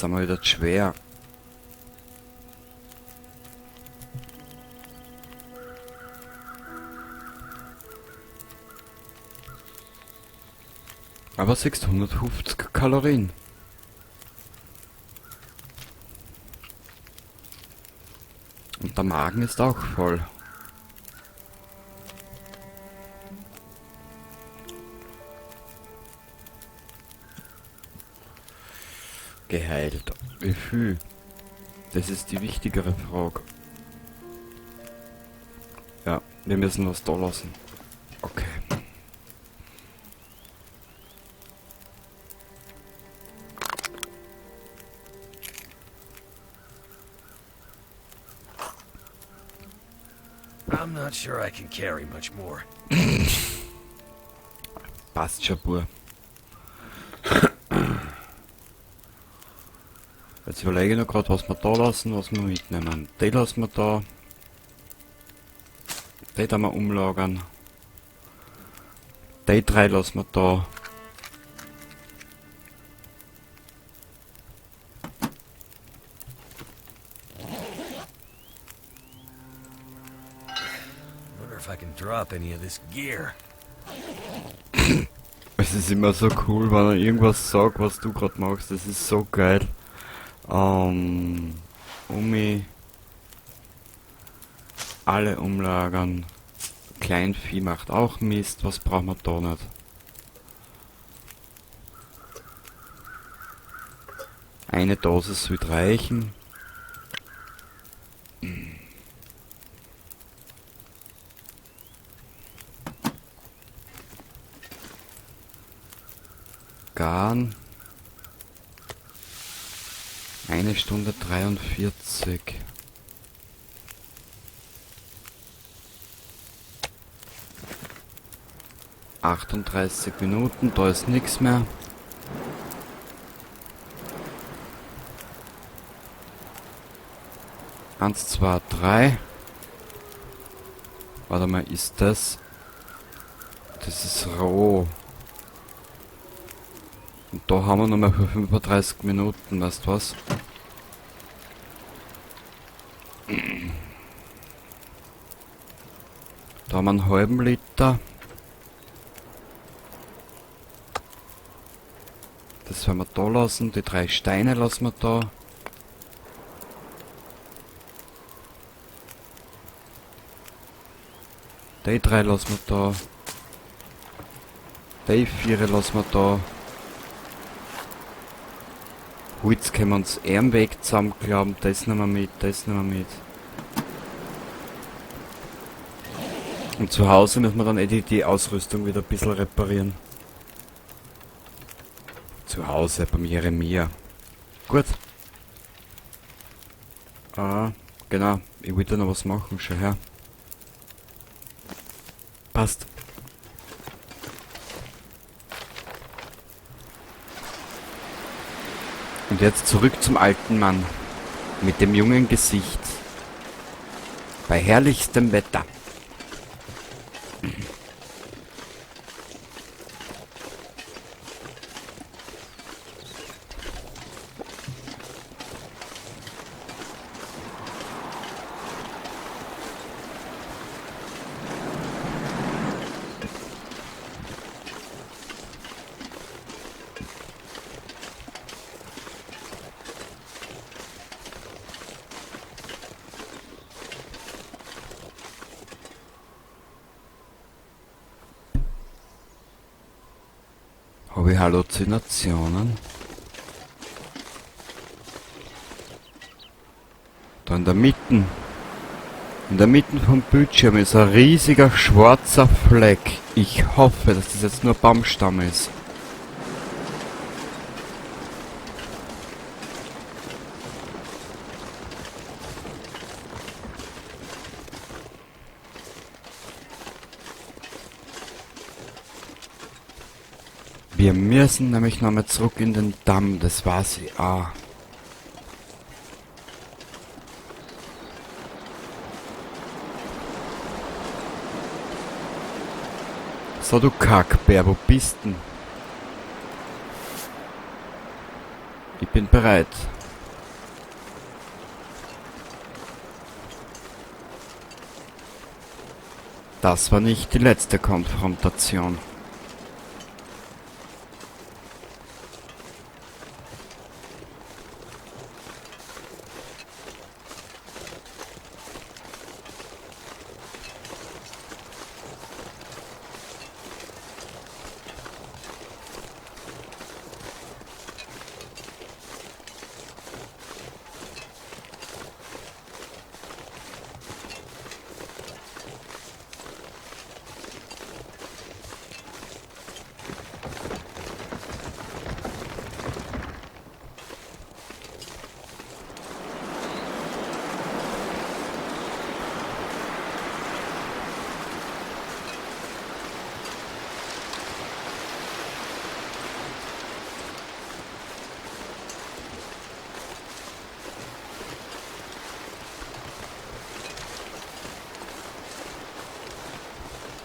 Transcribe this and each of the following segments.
sind wir wieder schwer. Aber 650 Kalorien. Und der Magen ist auch voll. Geheilt. Wie viel? Das ist die wichtigere Frage. Ja, wir müssen was da lassen. Okay. I'm not sure I can carry much more. Passt schon, Bur. Jetzt überlege ich noch gerade, was wir da lassen, was wir mitnehmen. Die lassen wir da. Die da wir umlagern. Die 3 lassen wir da. Wonder if I can drop any of this gear. Es ist immer so cool, wenn er irgendwas sagt, was du gerade machst. Das ist so geil. Alle umlagern. Kleinvieh macht auch Mist. Was brauchen wir da nicht? Eine Dosis wird reichen. Garn. 1 Stunde 43. ...38 Minuten, da ist nichts mehr. Eins, zwei, drei. Warte mal, ist das... Das ist roh. Und da haben wir noch mal für 35 Minuten, weißt du was? Da haben wir einen halben Liter. Das werden wir da lassen. Die 3 Steine lassen wir da. Die 3 lassen wir da. Die 4 lassen wir da. Holz können wir uns eher am Weg zusammenklappen. Das nehmen wir mit, das nehmen wir mit. Und zu Hause müssen wir dann die Ausrüstung wieder ein bisschen reparieren. Zu Hause beim Jeremia. Gut. Genau. Ich wollte noch was machen. Schau her. Passt. Und jetzt zurück zum alten Mann. Mit dem jungen Gesicht. Bei herrlichstem Wetter. Habe ich Halluzinationen? Da in der Mitte vom Bildschirm ist ein riesiger schwarzer Fleck. Ich hoffe, dass das jetzt nur Baumstamm ist. Wir müssen nämlich nochmal zurück in den Damm, das war sie. So, du Kackbär, wo bist denn? Ich bin bereit. Das war nicht die letzte Konfrontation.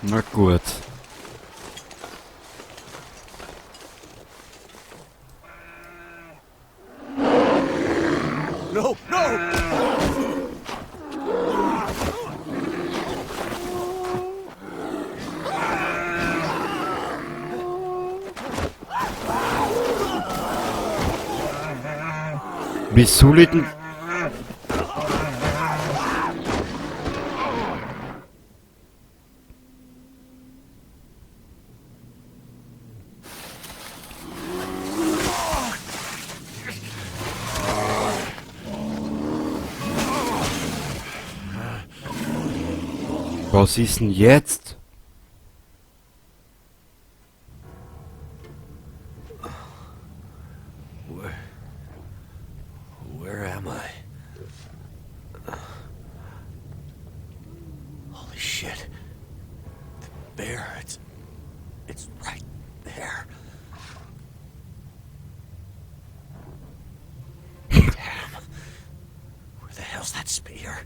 Na gut. No, no! Wie soll ich denn... Was ist denn jetzt? Where am I? Holy shit. The bear, it's right there. Damn. Where the hell's that spear?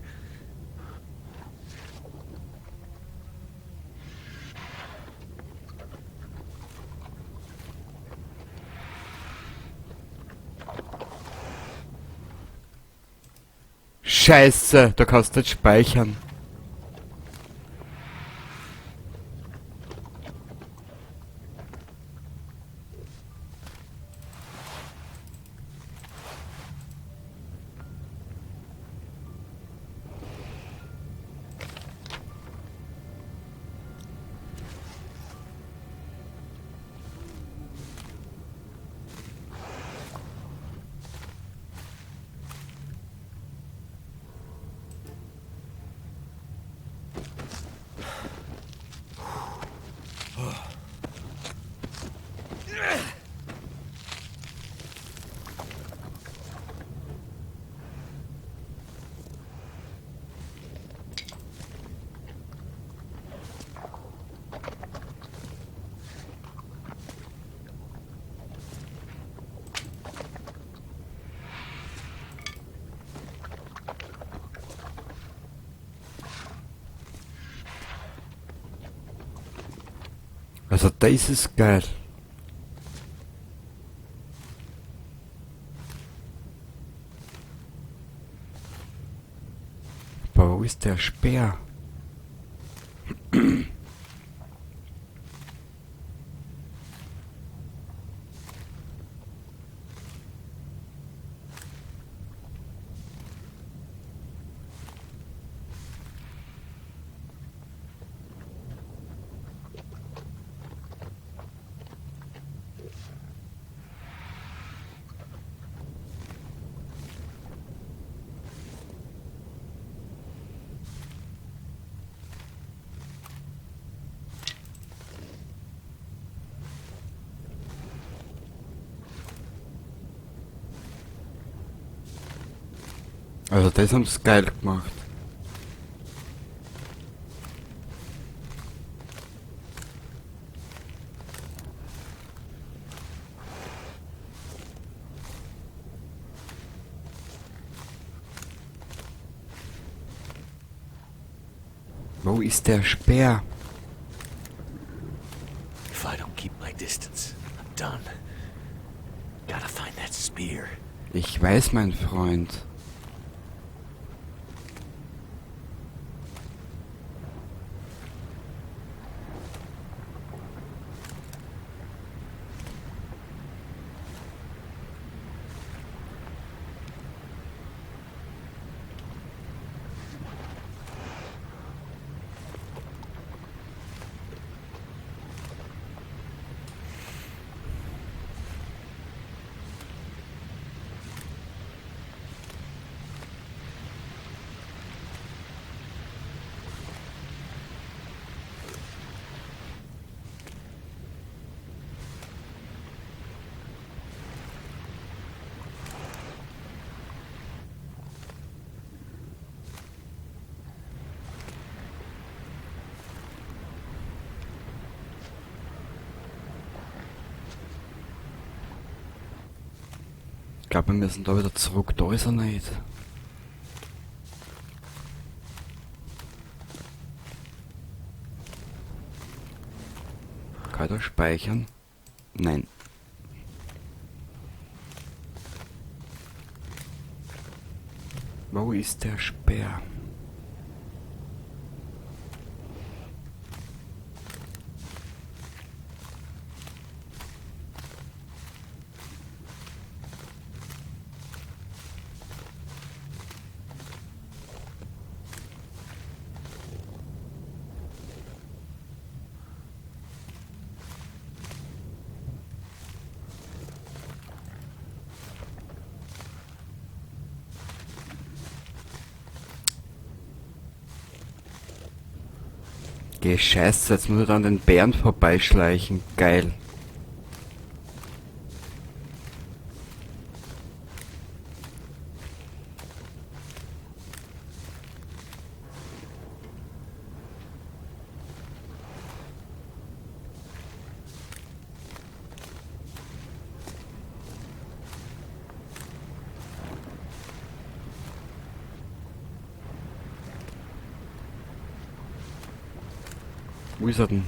Scheiße, da kannst du nicht speichern. Also das ist geil. Aber wo ist der Speer? Also das haben sie geil gemacht. Wo ist der Speer? If I don't keep my distance, I'm done. Gotta find that spear. Ich weiß, mein Freund. Ich glaube, wir müssen da wieder zurück. Da ist er nicht. Kann ich da speichern? Nein. Wo ist der Speer? Geh Scheiße, jetzt muss ich an den Bären vorbeischleichen. Geil. Wo ist er denn?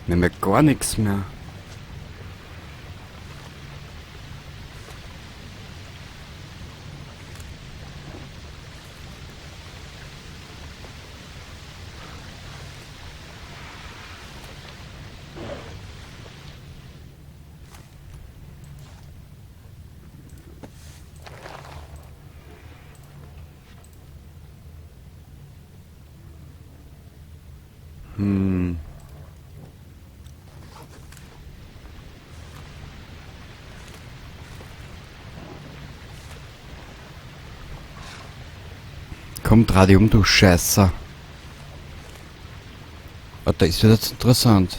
Wir haben ja gar nichts mehr. Komm, dreh dich um, du Scheißer. Ah, da ist wieder jetzt interessant.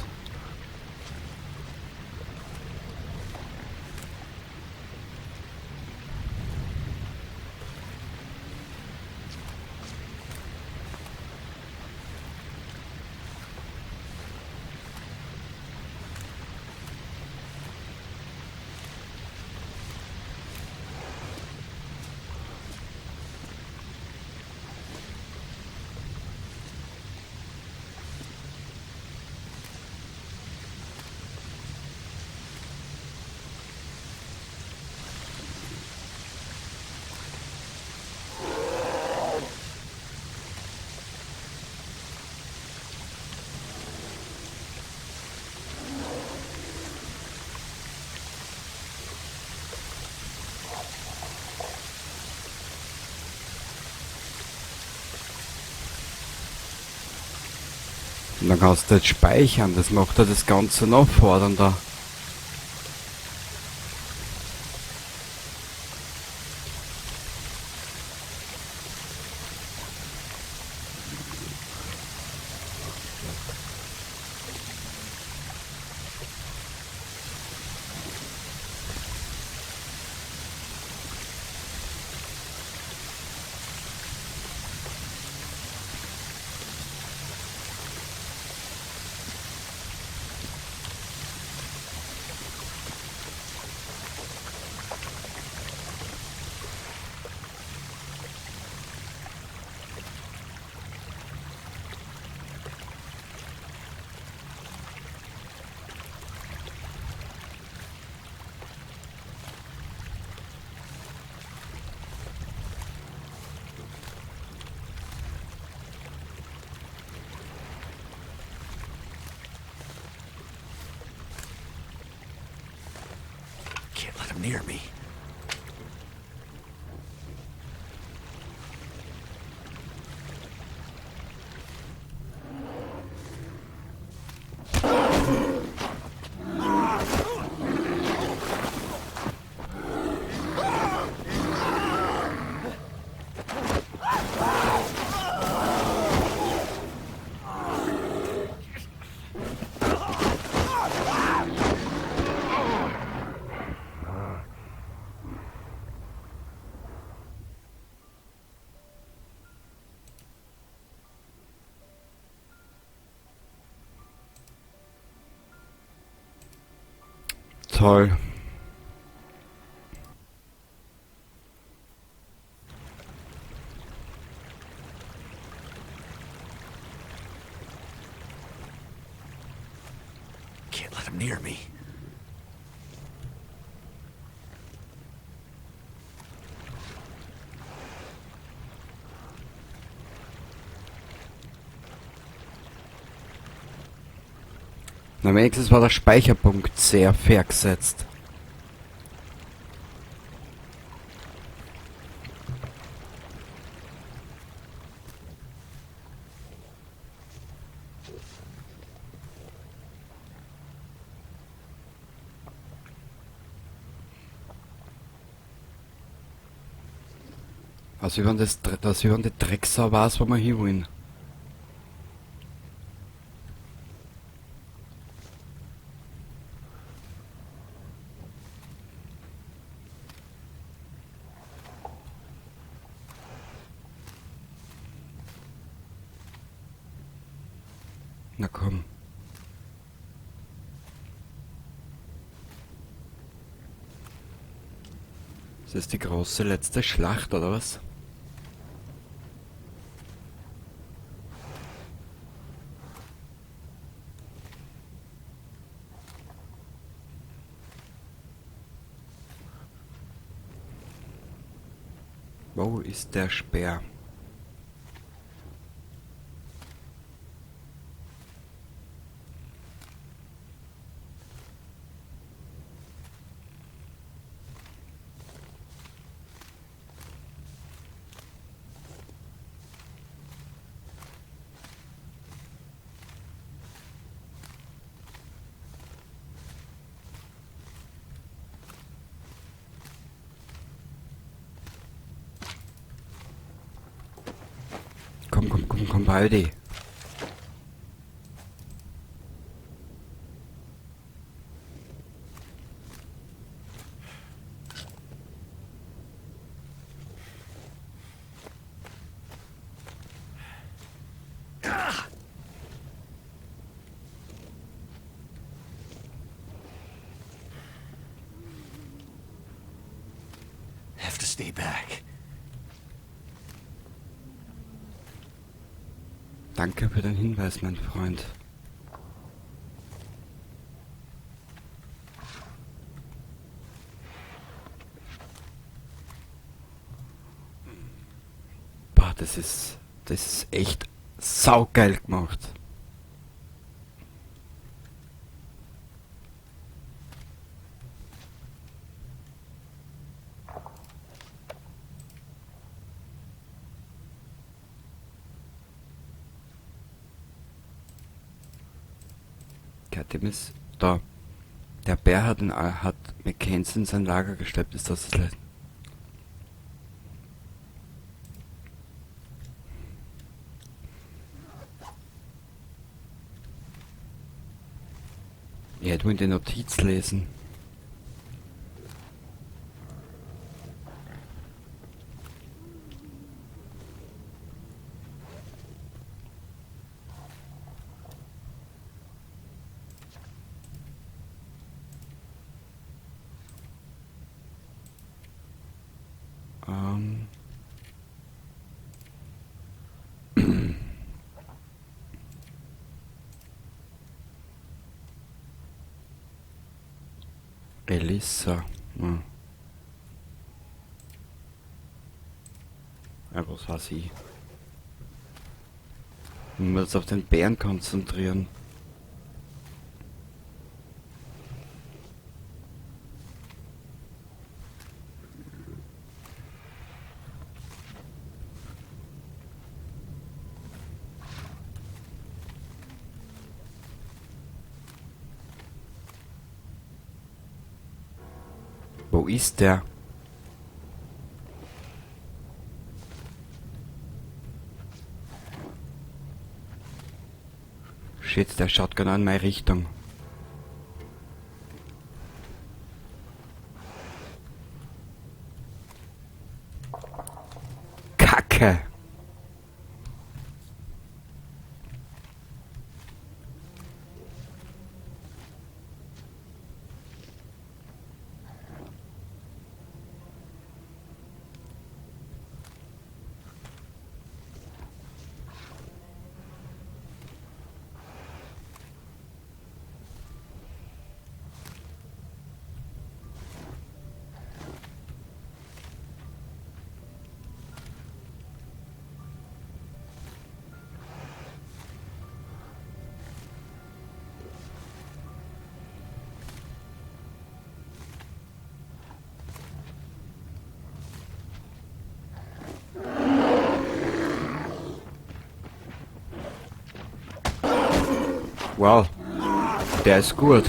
Und dann kannst du jetzt speichern, das macht ja das Ganze noch fordernder. near me. Toll. Can't let him near me. Na, wenigstens war der Speicherpunkt sehr fair gesetzt. Also über die Drecksau weiß, wo wir hin wollen. Na komm. Das ist die große letzte Schlacht, oder was? Wo ist der Speer? Komm, Baldi. Have to stay back. Danke für den Hinweis, mein Freund. Boah, das ist echt saugeil gemacht. Dem ist da. Der Bär hat Mackenzie in sein Lager geschleppt, ist das das? Ich hätte wohl die Notiz lesen. Elissa. Hm. Ja, was weiß ich. Wir müssen uns auf den Bären konzentrieren. Wo ist der? Shit, der schaut genau in meine Richtung. Kacke! Wow, der ist gut.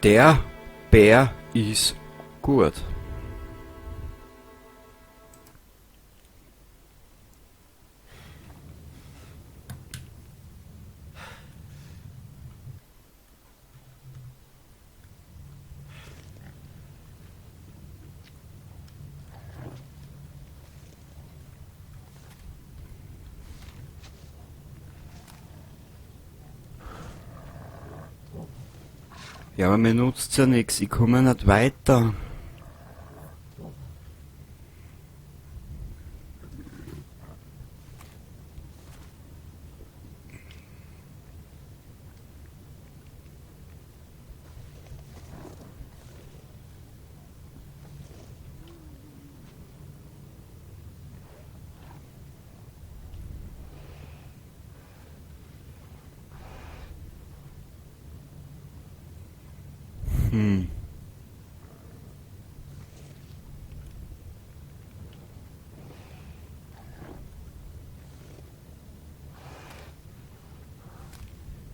Der Bär ist gut. Ja, aber mir nutzt ja nichts. Ich komme nicht weiter. Hm.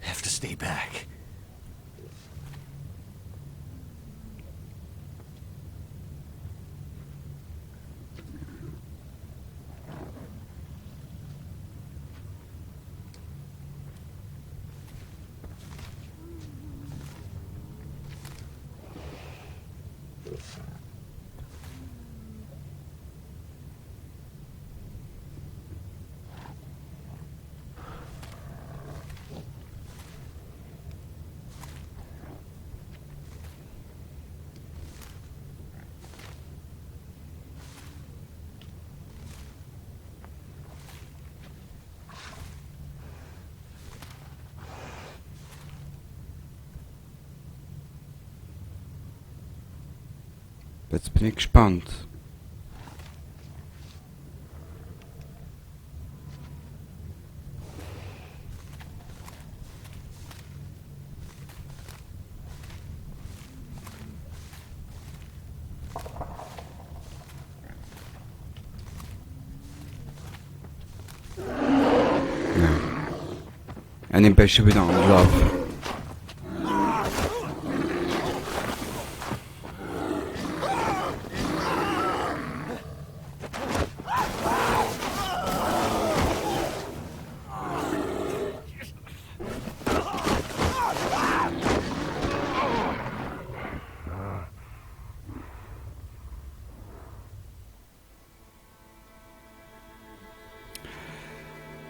Have to stay back. Jetzt bin ich gespannt. Ja. Er nimmt besser wieder Anlauf.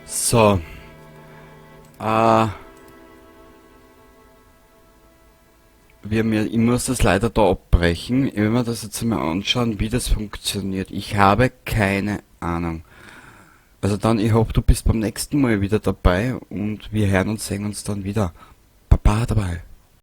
So. Ich muss das leider da abbrechen. Ich will mir das jetzt mal anschauen, wie das funktioniert. Ich habe keine Ahnung. Also dann, ich hoffe, du bist beim nächsten Mal wieder dabei und wir hören und sehen uns dann wieder. Baba dabei.